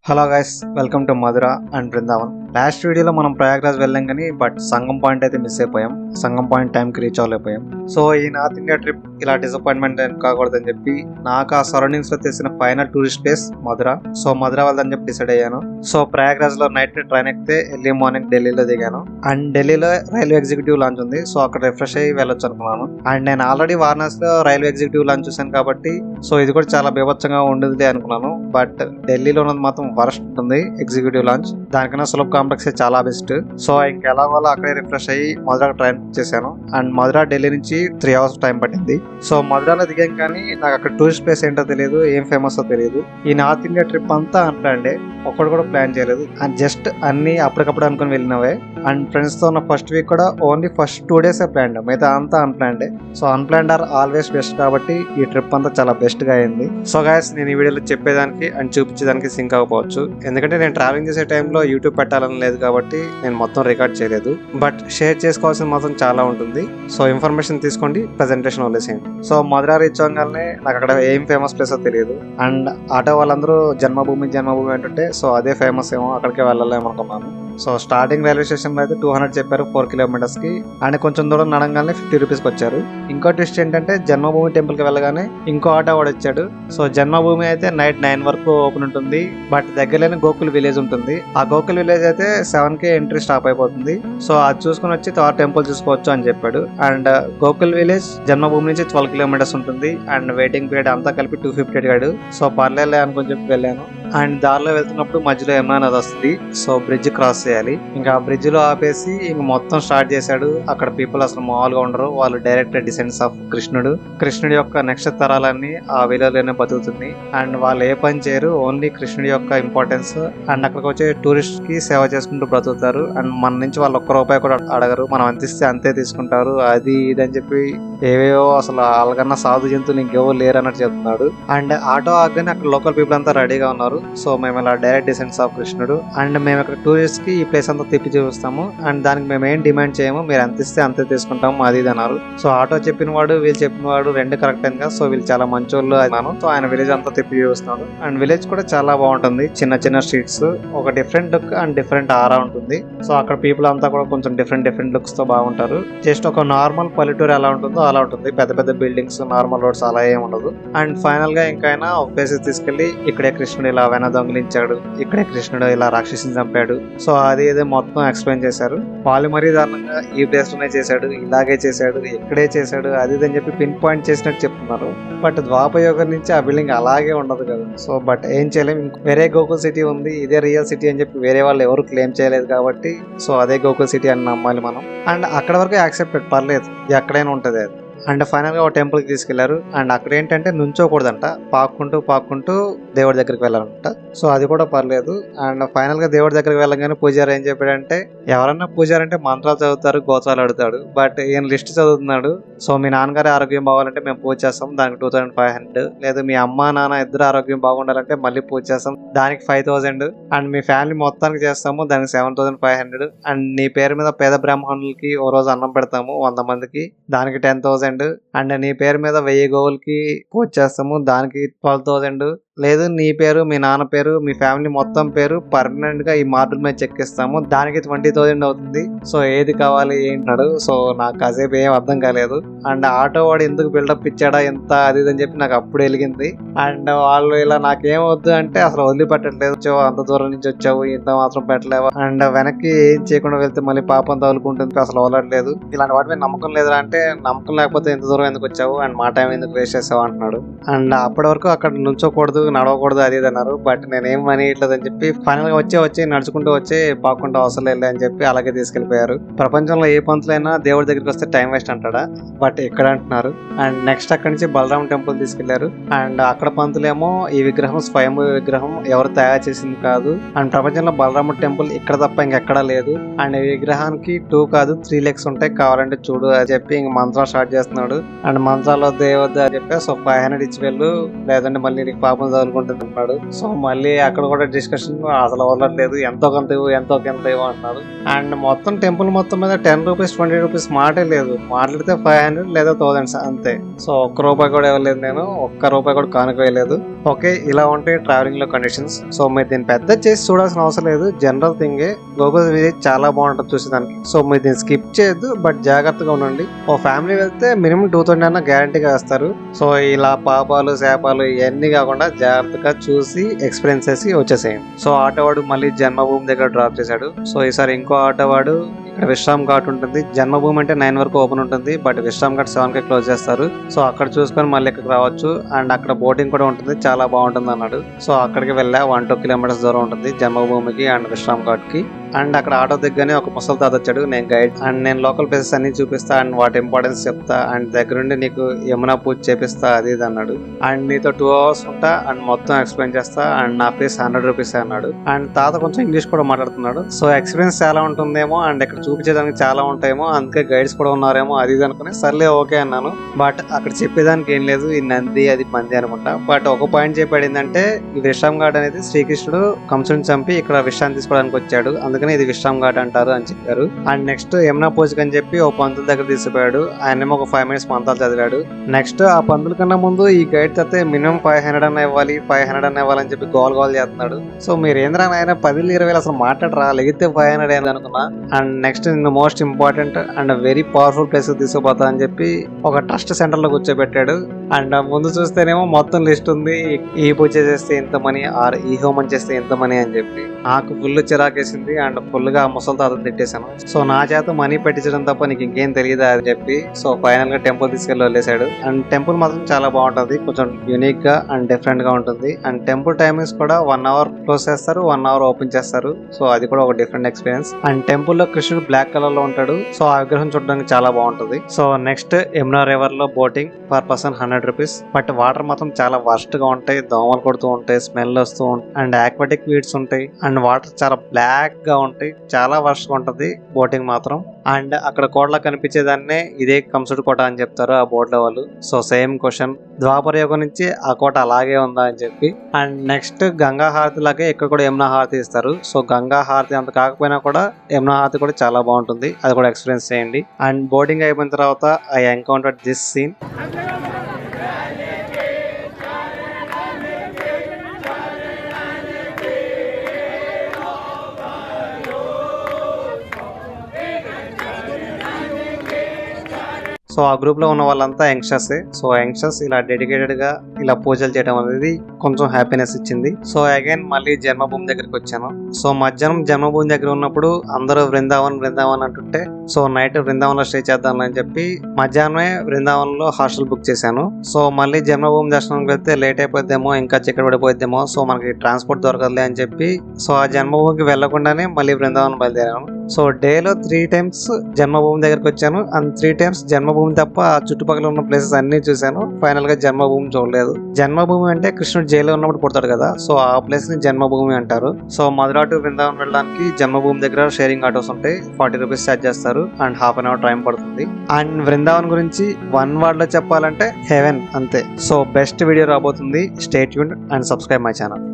Hello guys, welcome to Mathura and Vrindavan. Last వీడియోలో మనం ప్రయాగ్రాజ్ వెళ్ళాం కానీ సంగం పాయింట్ అయితే మిస్ అయిపోయాం. సంగం పాయింట్ టైంకి రీచ్ అవ్వలేకపోయాం. సో ఈ నార్త్ ఇండియా ట్రిప్ ఇలా డిసప్పాయింట్మెంట్ కాకూడదని చెప్పి నాకు ఆ సరౌండింగ్స్ లో తెలిసిన ఫైనల్ టూరిస్ట్ ప్లేస్ మధుర. సో మధుర వెళ్దని చెప్పి డిసైడ్ అయ్యాను. సో ప్రయాగ్రాజ్ లో నైట్ ట్రైన్ ఎక్కితే ఎర్లీ మార్నింగ్ ఢిల్లీలో దిగాను. అండ్ ఢిల్లీలో రైల్వే ఎగ్జిక్యూటివ్ లాంచ్ ఉంది. సో అక్కడ రిఫ్రెష్ అయ్యి వెళ్ళొచ్చు అనుకున్నాను. అండ్ నేను ఆల్రెడీ వారణాసిలో రైల్వే ఎగ్జిక్యూటివ్ లాంచ్ చూసాను కాబట్టి సో ఇది కూడా చాలా బీభత్సంగా ఉండేది అనుకున్నాను. బట్ ఢిల్లీలో ఉన్నది మాత్రం వరస్ట్ ఉంటుంది ఎగ్జిక్యూటివ్ లాంచ్. దానికన్నా సులభ్ కాంప్లెక్స్ చాలా బెస్ట్. సో ఇంకెలాగోలా అక్కడే రిఫ్రెష్ అయ్యి మధుర ట్రైన్ చేశాను. అండ్ మధుర ఢిల్లీ నుంచి 3 hours టైం పట్టింది. సో మధురలో దిగాం కానీ నాకు అక్కడ టూరిస్ట్ ప్లేస్ ఏంటో తెలియదు, ఏం ఫేమస్ తెలియదు. ఈ నార్త్ ఇండియా ట్రిప్ అంతా అన్ప్లాన్డే, ఒక్కడు కూడా ప్లాన్ చేయలేదు. అండ్ జస్ట్ అన్ని అప్పటికప్పుడు అనుకుని వెళ్ళినవే. అండ్ ఫ్రెండ్స్ తో ఉన్న ఫస్ట్ వీక్ కూడా ఓన్లీ ఫస్ట్ 2 days ప్లాన్డ్, మిగతా అంతా అన్ప్లాన్డే. So unplanned are always best కాబట్టి ఈ ట్రిప్ అంతా చాలా బెస్ట్ గా అయింది. సో గైస్, నేను ఈ వీడియోలో చెప్పేదానికి అండ్ చూపించేదానికి సింక్ అవ్వకపోవచ్చు, ఎందుకంటే నేను ట్రావెలింగ్ చేసే టైంలో యూట్యూబ్ పెట్టాలని లేదు కాబట్టి నేను మొత్తం రికార్డ్ చేయలేదు. బట్ షేర్ చేసుకోవాల్సిన మాత్రం చాలా ఉంటుంది. సో ఇన్ఫర్మేషన్ తీసుకోండి, ప్రెజెంటేషన్ వదిలేసేయండి. సో మధుర రీచ్ అవ్వగానే నాకు అక్కడ ఏం ఫేమస్ ప్లేస్ తెలియదు. అండ్ ఆటో వాళ్ళందరూ జన్మభూమి అంటుంటే సో అదే ఫేమస్ ఏమో, అక్కడికే వెళ్ళాలేమనుకున్నాను. సో స్టార్టింగ్ రైల్వే స్టేషన్ లో అయితే 200 చెప్పారు 4 kilometers కి. అండ్ కొంచెం దూరం నడగానే 50 rupees కి వచ్చారు. ఇంకో ట్విస్ట్ ఏంటంటే జన్మభూమి టెంపుల్ కి వెళ్ళగానే ఇంకో ఆటో వాడు వచ్చాడు. సో జన్మభూమి అయితే నైట్ 9 వరకు ఓపెన్ ఉంటుంది. బట్ దగ్గరలోనే గోకుల్ విలేజ్ ఉంటుంది. ఆ గోకుల్ విలేజ్ అయితే 7 కి ఎంట్రీ స్టాప్ అయిపోతుంది. సో అది చూసుకుని వచ్చి టెంపుల్ చూసుకోవచ్చు అని చెప్పాడు. అండ్ గోకుల్ విలేజ్ జన్మభూమి నుంచి 12 kilometers ఉంటుంది. అండ్ వెయిటింగ్ పీరియడ్ అంతా కలిపి 250 అడిగాడు. సో పర్లేలే అనుకుని చెప్పి వెళ్ళాను. అండ్ దారిలో వెళ్తున్నప్పుడు మధ్యలో యమునా నది వస్తుంది. సో బ్రిడ్జ్ క్రాస్ చేయాలి. ఇంకా ఆ బ్రిడ్జ్ లో ఆపేసి ఇంక మొత్తం స్టార్ట్ చేశాడు. అక్కడ పీపుల్ అసలు మామూలుగా ఉండరు. వాళ్ళు డైరెక్ట్ డిసెండ్స్ ఆఫ్ కృష్ణుడి యొక్క నెక్స్ట్ తరాలన్నీ ఆ విలువలోనే బతుకుతుంది. అండ్ వాళ్ళు ఏ పని చేయరు, ఓన్లీ కృష్ణుడి యొక్క ఇంపార్టెన్స్. అండ్ అక్కడికి వచ్చే టూరిస్ట్ కి సేవ చేసుకుంటూ బ్రతుకుతారు. అండ్ మన నుంచి వాళ్ళు 1 రూపాయి కూడా అడగరు, మనం ఎంత ఇస్తే అంతే తీసుకుంటారు. అది ఇది అని చెప్పి ఏవేవో అసలు వాళ్ళకన్నా సాధు జంతువులు ఇంకెవరు లేరు అన్నట్టు చెప్తున్నాడు. అండ్ ఆటో ఆగానే అక్కడ లోకల్ పీపుల్ అంతా రెడీగా ఉన్నారు. సో మేము ఇలా డైరెక్ట్ డిసెండ్స్ ఆఫ్ కృష్ణుడు. అండ్ మేము ఇక్కడ టూరిస్ట్ కి ఈ ప్లేస్ అంతా తిప్పి చూపిస్తాము. అండ్ దానికి మేము ఏం డిమాండ్ చేయము, మీరు ఎంత ఇస్తే అంతే తీసుకుంటాము, అది ఇది అన్నారు. సో ఆటో చెప్పిన వాడు వీళ్ళు చెప్పిన వాడు రెండు కరెక్ట్ అయింది. సో వీళ్ళు చాలా మంచోళ్ళు అన్నాను. సో ఆయన విలేజ్ అంతా తిప్పి చూపిస్తున్నాడు. అండ్ విలేజ్ కూడా చాలా బాగుంటుంది. చిన్న చిన్న స్ట్రీట్స్, ఒక డిఫరెంట్ లుక్ అండ్ డిఫరెంట్ ఆరా ఉంటుంది. సో అక్కడ పీపుల్ అంతా కూడా కొంచెం డిఫరెంట్ లుక్స్ తో బాగుంటారు. జస్ట్ ఒక నార్మల్ పల్లెటూరు ఎలా ఉంటుందో అలా ఉంటుంది. పెద్ద పెద్ద బిల్డింగ్స్, నార్మల్ రోడ్స్ అలా ఏమి ఉండదు. అండ్ ఫైనల్ గా ఇంకైనా ఒక ప్లేసెస్ తీసుకెళ్లి ఇక్కడే కృష్ణుడు ఇలా వెన దొంగిలించాడు, ఇక్కడే కృష్ణుడు ఇలా రాక్షసిని చంపాడు, సో అది ఏదో మొత్తం ఎక్స్ప్లెయిన్ చేశారు. వాళ్ళు మరీ దారుణంగా ఈ ప్లేస్ లోనే చేశాడు, ఇలాగే చేశాడు, ఇక్కడే చేశాడు, అది ఇది అని చెప్పి పిన్ పాయింట్ చేసినట్టు చెప్తున్నారు. బట్ ద్వాపరయుగం నుంచి ఆ బిల్డింగ్ అలాగే ఉండదు కదా. సో బట్ ఏం చేయలేము, వేరే గోకుల్ సిటీ ఉంది, ఇదే రియల్ సిటీ అని చెప్పి వేరే వాళ్ళు ఎవరు క్లెయిమ్ చేయలేదు కాబట్టి సో అదే గోకుల్ సిటీ అని నమ్మాలి మనం. అండ్ అక్కడ వరకు యాక్సెప్టెడ్, పర్లేదు, ఎక్కడైనా ఉంటది అది. అండ్ ఫైనల్ గా ఒక టెంపుల్ కి తీసుకెళ్లారు. అండ్ అక్కడ ఏంటంటే నుంచోకూడదంట, పాక్కుంటూ దేవుడి దగ్గరికి వెళ్ళాలంట. సో అది కూడా పర్లేదు. అండ్ ఫైనల్ గా దేవుడి దగ్గరికి వెళ్ళగానే పూజారి ఏం చెప్పాడంటే, ఎవరన్నా పూజారి అంటే మంత్రాలు చదువుతారు, గోత్రాలు అడుగుతాడు. బట్ ఈయన లిస్ట్ చదువుతున్నాడు. సో మీ నాన్నగారి ఆరోగ్యం బాగాలంటే మేము పూజ చేస్తాం, దానికి 2500. లేదు మీ అమ్మ నాన్న ఇద్దరు ఆరోగ్యం బాగుండాలంటే మళ్ళీ పూజ చేస్తాం, దానికి 5000. అండ్ మీ ఫ్యామిలీ మొత్తానికి చేస్తాము, దానికి 7500. అండ్ నీ పేరు మీద పేద బ్రాహ్మణులకి ఓ రోజు అన్నం పెడతాము 100 మందికి, దానికి 10,000. అండ్ నీ పేరు మీద 1000 గోవులకి పూజ చేస్తాము, దానికి 12,000. లేదు నీ పేరు, మీ నాన్న పేరు, మీ ఫ్యామిలీ మొత్తం పేరు పర్మనెంట్ గా ఈ మార్బుల్ మీద చెక్కిస్తాము, దానికి 20,000 అవుతుంది. సో ఏది కావాలి ఏంటన్నాడు. సో నాకు కాసేపు ఏం అర్థం కాలేదు. అండ్ ఆటో వాడు ఎందుకు బిల్డప్ ఇచ్చాడా ఎంత అది అని చెప్పి నాకు అప్పుడు వెలిగింది. అండ్ వాళ్ళు ఇలా నాకేం వద్దు అంటే అసలు వదిలిపెట్టట్లేదు, అంత దూరం నుంచి వచ్చావు ఇంత మాత్రం పెట్టలేవు, అండ్ వెనక్కి ఏం చేయకుండా వెళ్తే మళ్ళీ పాపం తగులుకుంటుంది, అసలు వదలట్లేదు, ఇలాంటి వాటి మీద నమ్మకం లేదురా అంటే, నమ్మకం లేకపోతే ఇంత దూరం ఎందుకు వచ్చావు అండ్ మా టైం ఎందుకు వేస్ట్ చేసావు అంటున్నాడు. అండ్ అప్పటి వరకు అక్కడ నుంచోకూడదు, నడవకూడదు, అది ఇది అన్నారు. బట్ నేనేం మనీ ఇట్లేదని చెప్పి ఫైనల్ గా వచ్చి నడుచుకుంటూ వచ్చి పాక్కుంటూ అవసరం లేదు అని చెప్పి అలాగే తీసుకెళ్లిపోయారు. ప్రపంచంలో ఏ పంతులైనా దేవుడి దగ్గరికి వస్తే టైం వేస్ట్ అంటాడా, బట్ ఇక్కడ అంటున్నారు. అండ్ నెక్స్ట్ అక్కడి నుంచి బలరాం టెంపుల్ తీసుకెళ్లారు. అండ్ అక్కడ పంతులేమో ఈ విగ్రహం స్వయం విగ్రహం, ఎవరు తయారు చేసింది కాదు, అండ్ ప్రపంచంలో బలరాముడు టెంపుల్ ఇక్కడ తప్ప ఇంకెక్కడా లేదు. అండ్ ఈ విగ్రహానికి 2 కాదు 3 legs ఉంటాయి, కావాలంటే చూడు అని చెప్పి ఇంక మంత్రాలు స్టార్ట్ చేస్తున్నాడు. అండ్ మంత్రాలు వద్దు ఏ వద్దు అని చెప్పి, సో 500 ఇచ్చి వెళ్ళు, లేదంటే మళ్ళీ నీకు పాపం అనుకుంటున్నాడు. సో మళ్ళీ అక్కడ కూడా డిస్కషన్ అసలు వదలట్లేదు, ఎంతో కొంత ఇవ్వు అంటున్నాడు. అండ్ మొత్తం టెంపుల్ మొత్తం మీద 10 రూపీస్ 20 రూపీస్ మాటే లేదు, మాట్లాడితే 500 లేదా 1000 అంతే. సో ఒక్క రూపాయి కూడా ఇవ్వలేదు, నేను ఒక్క రూపాయి కూడా కానుక వేయలేదు. ఓకే, ఇలా ఉంటాయి ట్రావెలింగ్ లో కండిషన్స్. సో మీరు దీన్ని పెద్ద చేసి చూడాల్సిన అవసరం లేదు, జనరల్ థింగే. గోకుల్ విలేజ్ చాలా బాగుంటుంది చూసేదానికి. సో మీరు దీన్ని స్కిప్ చేయొద్దు, బట్ జాగ్రత్తగా ఉండండి. ఓ ఫ్యామిలీ వెళ్తే మినిమం 2000 అన్న గ్యారంటీగా వేస్తారు. సో ఇలా పాపాలు శాపాలు ఇవన్నీ కాకుండా జాగ్రత్తగా చూసి ఎక్స్పీరియన్స్ చేసి వచ్చేసేయండి. సో ఆటోవాడు మళ్ళీ జన్మభూమి దగ్గర డ్రాప్ చేశాడు. సో ఈసారి ఇంకో ఆటోవాడు ఇక్కడ విశ్రామ్ ఘాట్ ఉంటుంది. జన్మభూమి అంటే 9 వరకు ఓపెన్ ఉంటుంది, బట్ విశ్రామ్ ఘాట్ 7కి క్లోజ్ చేస్తారు. సో అక్కడ చూసుకొని మళ్ళీ ఇక్కడికి రావచ్చు. అండ్ అక్కడ బోటింగ్ కూడా ఉంటుంది, చాలా బాగుంటుంది అన్నాడు. సో అక్కడికి వెళ్ళా. 1-2 కిలోమీటర్స్ దూరం ఉంటుంది జన్మభూమికి అండ్ విశ్రామ్ ఘాట్ కి. అండ్ అక్కడ ఆటో దగ్గరనే ఒక ముసలి తాత వచ్చాడు, నేను గైడ్. అండ్ నేను లోకల్ ప్లేసెస్ అన్ని చూపిస్తా అండ్ వాటి ఇంపార్టెన్స్ చెప్తా అండ్ దగ్గరుండి నీకు యమునా పూజ చేపిస్తా అది ఇది అన్నాడు. అండ్ నీతో 2 hours ఉంటా అండ్ మొత్తం ఎక్స్ప్లెయిన్ చేస్తా అండ్ నా ఫీస్ 100 రూపీస్ అన్నాడు. అండ్ తాత కొంచెం ఇంగ్లీష్ కూడా మాట్లాడుతున్నాడు. సో ఎక్స్పీరియన్స్ చాలా ఉంటుందేమో అండ్ ఇక్కడ చూపించేదానికి చాలా ఉంటాయేమో, అందుకే గైడ్స్ కూడా ఉన్నారేమో అది ఇది అనుకుని సర్లే ఓకే అన్నాను. బట్ అక్కడ చెప్పేదానికి ఏం లేదు, ఈ నంది అది పంది అనుకుంటా. బట్ ఒక పాయింట్ చెప్పాడు ఏంటంటే, ఈ విశ్రామ్ ఘాట్ అనేది శ్రీకృష్ణుడు కంసుని చంపి ఇక్కడ విశ్రాంతి తీసుకోవడానికి వచ్చాడు, అందుకని ఇది విశ్రామ్ ఘాట్ అంటారు అని చెప్పారు. అండ్ నెక్స్ట్ యమునా పూజకి అని చెప్పి ఓ పంతుల దగ్గర తీసుకుపోయాడు. ఆయనేమో ఒక 5 minutes మంత్రాలు చదివాడు. నెక్స్ట్ ఆ పంతుల కన్నా ముందు ఈ గైడ్ అయితే మినిమం 500 అన్న ఇవ్వాలి 500 అన్న ఇవ్వాలని చెప్పి గోల్ చేస్తున్నాడు. సో మీరు ఏంద్రా ఆయన 10,000-20,000 అసలు మాట్లాడరా, లెగితే 500 అయింది అనుకున్నా. అండ్ నెక్స్ట్ నిన్ను most important and very powerful place తీసుకుపోతా అని చెప్పి ఒక ట్రస్ట్ సెంటర్ లో కూర్చోబెట్టాడు. అండ్ ముందు చూస్తేనేమో మొత్తం లిస్ట్ ఉంది, ఈ పూజ చేస్తే ఎంత మనీ ఆర్ ఈ హోమం చేస్తే ఎంత మనీ అని చెప్పి. నాకు ఫుల్ చిరాకేసింది అండ్ ఫుల్ గా ముసలి తాత తిట్టేశాను. సో నా చేత మనీ పెట్టించడం తప్ప నీకు ఇంకేం తెలియదా అని చెప్పి సో ఫైనల్ గా టెంపుల్ తీసుకెళ్లి వదిలేశాడు. అండ్ టెంపుల్ మాత్రం చాలా బాగుంటుంది, కొంచెం యూనిక్ గా అండ్ డిఫరెంట్ గా ఉంటుంది. అండ్ టెంపుల్ టైమింగ్స్ కూడా 1 hour క్లోజ్ చేస్తారు, 1 hour ఓపెన్ చేస్తారు. సో అది కూడా ఒక డిఫరెంట్ ఎక్స్పీరియన్స్. అండ్ టెంపుల్ లో కృష్ణుడు బ్లాక్ కలర్ లో ఉంటాడు. సో ఆ విగ్రహం చూడడానికి చాలా బాగుంటుంది. సో నెక్స్ట్ యమునా రివర్ లో boating per person 100 rupees. But water మాత్రం చాలా వర్స్ట్ గా ఉంటాయి, దోమలు కొడుతూ ఉంటాయి, స్మెల్ వస్తూ ఉంటాయి అండ్ ఆక్వాటిక్ వీడ్స్ ఉంటాయి అండ్ వాటర్ చాలా బ్లాక్ గా ఉంటాయి, చాలా వర్స్ట్ గా ఉంటది బోటింగ్ మాత్రం. అండ్ అక్కడ కోటలో కనిపించేదాన్నే ఇదే కంసుడు కోట అని చెప్తారు ఆ బోట్ లో వాళ్ళు. సో సేమ్ క్వశ్చన్, ద్వాపర యుగం నుంచి ఆ కోట అలాగే ఉందా అని చెప్పి. అండ్ నెక్స్ట్ గంగా హారతి లాగే ఇక్కడ కూడా యమునా హారతి ఇస్తారు. సో గంగా హారతి అంత కాకపోయినా కూడా యమునా హారతి కూడా చాలా బాగుంటుంది, అది కూడా ఎక్స్పీరియన్స్ చేయండి. అండ్ బోటింగ్ అయిపోయిన తర్వాత I encountered this scene. So ఆ గ్రూప్ లో ఉన్న వాళ్ళంతా యంగ్స్టర్స్. సో యంగ్స్టర్స్ ఇలా డెడికేటెడ్ గా ఇలా పూజలు చేయడం అనేది కొంచెం హ్యాపీనెస్ ఇచ్చింది. సో అగైన్ మళ్ళీ జన్మభూమి దగ్గరికి వచ్చాను. సో మధ్యాహ్నం జన్మభూమి దగ్గర ఉన్నప్పుడు అందరూ బృందావన్ అంటుంటే సో నైట్ బృందావన్ లో స్టే చేద్దాం అని చెప్పి మధ్యాహ్నమే బృందావన్ లో హాస్టల్ బుక్ చేశాను. సో మళ్ళీ జన్మభూమి దర్శనంకి వెళ్తే లేట్ అయిపోద్దేమో, ఇంకా చీకటి పడిపోద్దేమో, సో మనకి ట్రాన్స్పోర్ట్ దొరకదులే అని చెప్పి సో ఆ జన్మభూమికి వెళ్లకుండానే మళ్ళీ బృందావన్ బయలుదేరాను. సో డేలో 3 times జన్మభూమి దగ్గరికి వచ్చాను అండ్ 3 times జన్మభూమి తప్ప ఆ చుట్టుపక్కల ఉన్న ప్లేసెస్ అన్ని చూశాను. ఫైనల్ గా జన్మభూమి చూడలేదు. జన్మభూమి అంటే కృష్ణుడు జైల్లో ఉన్నప్పుడు పుడతాడు కదా, సో ఆ ప్లేస్ ని జన్మభూమి అంటారు. సో మధురా టు బృందావన్ వెళ్ళడానికి జన్మభూమి దగ్గర షేరింగ్ ఆటోస్ ఉంటాయి, 40 రూపీస్ ఛార్జ్ చేస్తారు అండ్ ½ an hour టైం పడుతుంది. అండ్ బృందావన్ గురించి 1 word లో చెప్పాలంటే హెవెన్ అంతే. సో బెస్ట్ వీడియో రాబోతుంది, stay tuned and subscribe my channel.